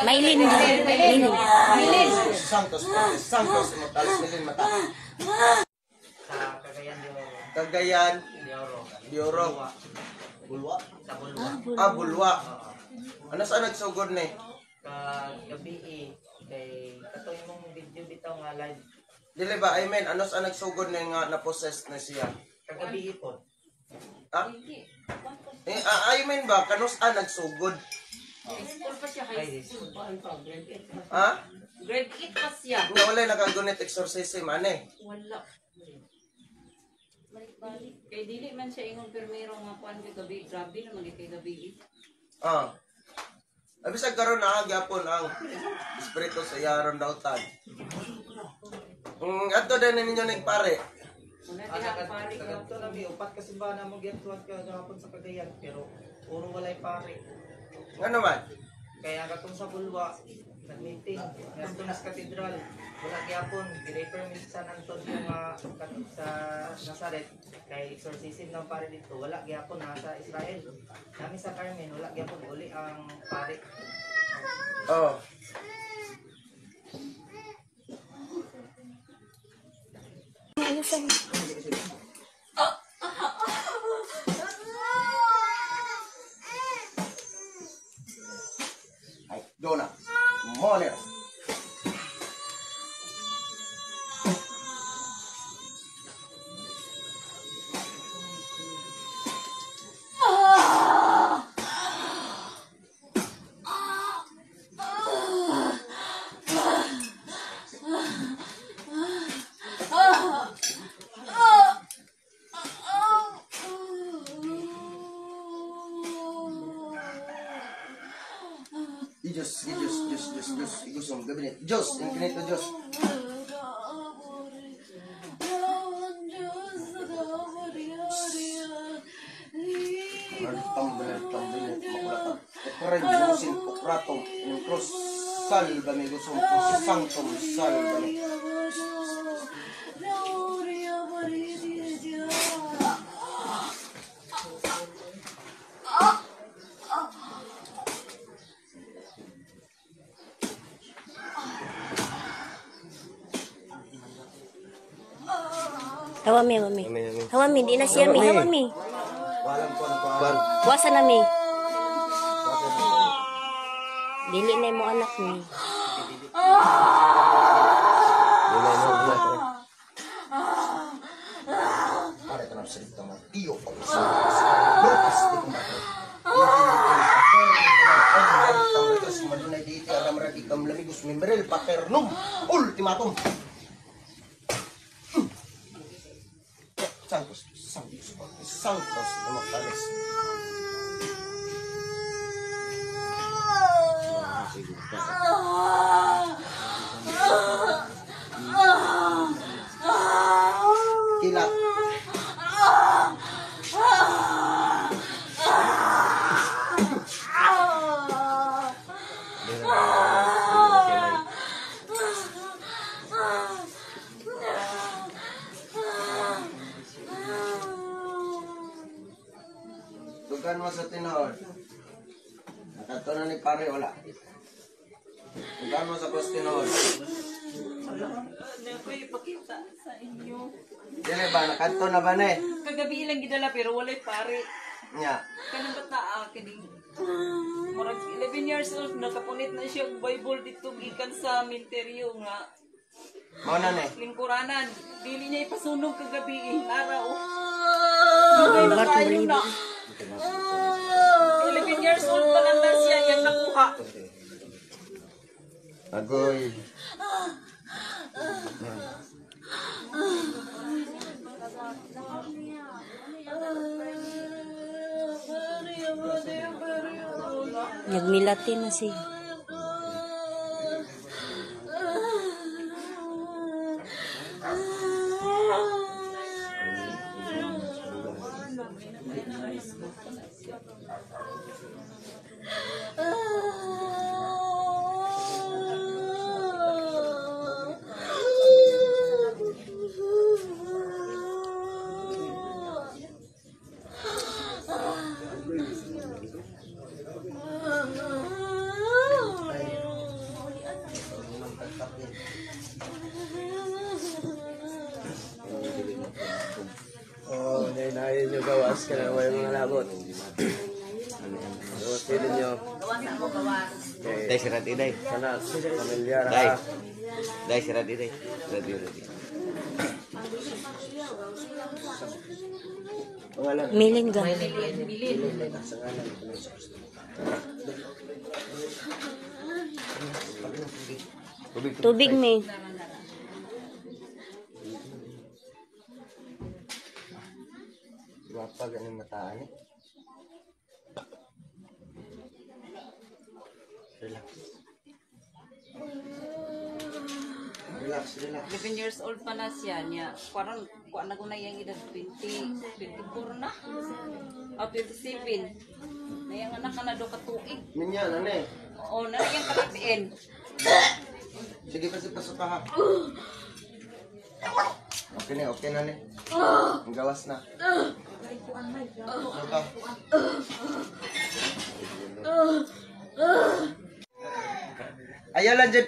Mailin. Mata. Mailin. Santos Immortalis Milin mata. Cagayan de Oro. Bulwa. Bulwa. Ano sa nagsugod ni? Gabi kay katoy mong video bitaw nga live. Dili ba I mean ano sa nagsugod ni nga na-possess na siya? Kagabi po. Ha? I mean ba kanus nagsugod? School pa siya, high school pa. Ha? Grade 8 pa siya. Nga wala nakagunit exorcism ane. Wala. Balik-balik. Kaya dili man siya ingong permero nga kuan kay gabi. Grabe naman kay gabi. Abisag karon na gyapon ang espiritu sa yaron dautan. Adto din ninyo ning pare. Wala tihang pare ka. Kadto na mi upat kasi ba na mo gituan ka gahapon sa Cagayan pero puro walay pare. Ngano man? Kaya katong sa Bulwa nag-meeting ngadto na sa katedral. Wala gyapon gi-permit sa San Antonio nga sa Nazaret kay exorcism ng pare dito. Wala gyapon sa Israel. Nami sa Carmen wala gyapon uli ang pare. Oh. Ay, dona. Moler. Diyos, igusong gabinet. Diyos, infinito Diyos. Tambilit, makulatan. Pukren, ginusin, pukratom, ng krus, sal, bani, gusong, sanctum, sal, bani. Hawami. Hawami, di na siya mi. Hawami. Walang kuan. Wasa na mi. Dili na mo anak mi. Para ka na salita mo. Iyo pa isa. Lukas di kumato. Tamrekas madunay diti alam radi kam lamigos membrel paternum ultimatum. Santos Immortalis. Kilat. Tugan mo sa tinood. Nakato na ni pare, wala. Tugan mo sa post tinood. Ano ko ipakita sa inyo. Dili ba, nakato na ba ne? Kagabi ilang gidala pero walay pare. Nya. Kanang bata kining murag 11 years old nakapunit na siya og Bible dito gikan sa minteryo nga Mao na ne. lingkuranan. Dili niya ipasunog kagabi araw. Dugay na kayo na. 11 years old pa lang na siya yang nakuha. Agoy. Nagmilatin na siya. Oh, nainayin nyo gawas ka na may mga labot. Gawas din nyo. Okay. Dai sirat iday. Sana, pamilyar Dai. ha. Dai sirat iday. Ready. Pangalan. Milin ga. Tubig mi. Wapa ganin mataan eh. Relax. Relax. 11 years old pa na siya niya. Parang kuha na ko na yung edad 24 na. O 27. Na yung anak ka na do katuig. Minyan, ano eh. Oo, na yung kalitiin. Sige kasi pasok ka ha. Okay na ne. Ang gawas na. Ano ka? Ayaw lang dyan